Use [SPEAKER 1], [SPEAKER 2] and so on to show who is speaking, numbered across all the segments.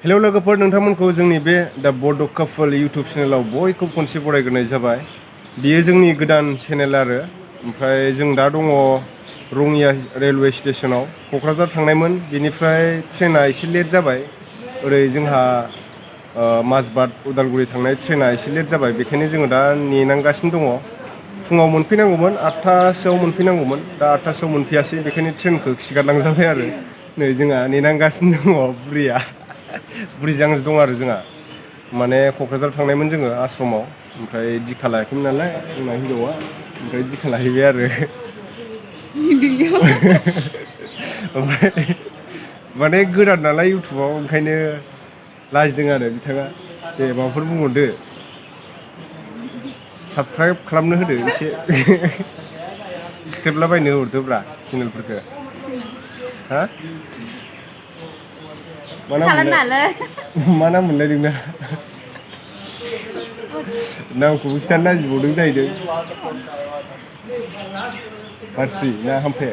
[SPEAKER 1] Hello लोगोफोर नोंथांमोनखौ जोंनि बे दा बड' कापल इउटुब चेनेलाव बयखौबो खनसे बरायग्रोनाय जाबाय। बेयो जोंनि गोदान चेनेल आरो ओमफ्राय जों दा दङ रङिया रेलवे स्टेसनाव क'क्राझार थांनायमोन बेनिफ्राय ट्रेना एसे लेट जाबाय ओरै जोंहा माजबाद उदालगुरि थांनाय ट्रेना एसे लेट जाबाय बेखायनो जोङो दा नेनांगासिनो दङ। फुङाव मोनफैनांगौमोन 8थासोआव मोनफैनांगौमोन दा 8थासोआव मोनफैयासै बेखायनो ट्रेनखौ खिगारलांजाबाय आरो नै जोंहा नेनांगासिनो दङ बुरिया बुरिजों आंजों दं आरो जोंहा माने क'क्राझार थांनायमोन जोङो आश्रमाव ओमफ्राय दिखा लायाखैमोन नालाय जोंना हिनजावा ओमफ्राय दिखा लाहैबाय आरो ओमफ्राय माने गोदान नालाय इउटुबाव ओंखायनो लाजिदों आरो बिथाङा दे माबाफोर बुंहरदो साबसक्राइब खालामनो होदो एसे सिख्रेबलाबायनो हरदोब्रा चेनेलफोरखौ हा मा नाम मोनलाय नोंना नामखौबो खिथानो लाजिबावदों जाहैदों बारसि ना हामफे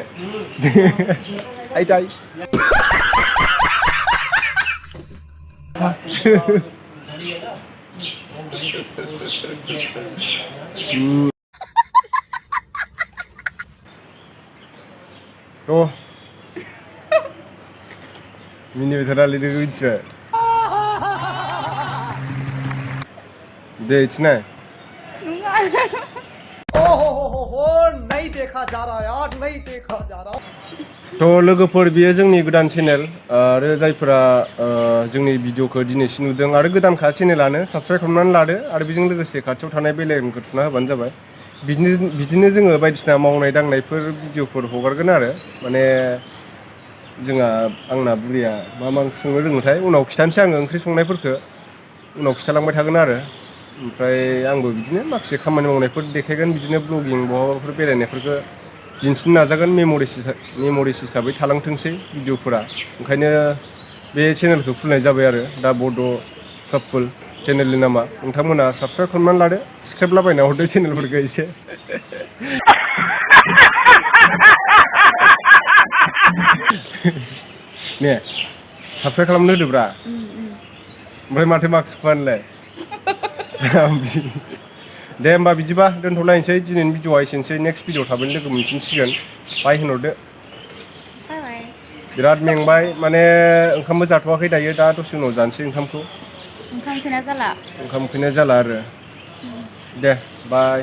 [SPEAKER 1] आइदै थ' मिनिबाय थानालै नोङो मिथिबाय दे इथिना थ' लोगोफोर बियो जोंनि गोदान चेनेल आरो जायफोरा जोंनि भिडिअखौ दिनैसिम नुदों आरो गोदानखा चेनेलानो साबसक्राइब खालामनानै लादो आरो बेजों लोगोसे खाथियाव थानाय बेल आइकनखौ थुना होबानो जाबाय बिदिनो जोङो बायदिसिना मावनाय दांनायफोर भिडिअफोर हगारगोन आरो माने जोंहा आंना बुरिया मा ओंख्रि संनो रोङोथाय उनाव खिथानोसै आङो ओंख्रि संनायफोरखौ उनाव खिथालांबाय थागोन आरो ओमफ्राय आंबो बिदिनो माखासे खामानि मावनायफोर देखायगोन बिदिनो ब्लगिं बहाबाफोर बेरायनायफोरखौ दिन्थिनो नाजागोन मेम'रिस हिसाबै थालांथोंसै भिडिअफोरा ओंखायनो बे चेनेलखौ खुलिनाय जाबाय आरो दा बड' कापल चेनेलनि नामा नोंथांमोना साबसक्राइब खालामनानै लादो सिख्रेबलाबायना हरदो चेनेलफोरखौ एसे ने साबसक्राइब खालामनो होदोब्रा ओमफ्राय माथो मार्क्स खुवानोलाय दे होमबा बिदिबा दोनथ'लायनोसै दिनैनि भिडिअआ एसेनोसै नेक्स्ट भिडिअ थाबैनो लोगो मोनफिनसिगोन बाय होनहरदो बिराद मेंबाय माने ओंखामबो जाथ'वाखै दायो दा दसे उनाव जानोसै ओंखाम उखैनाय जाला आरो दे बाय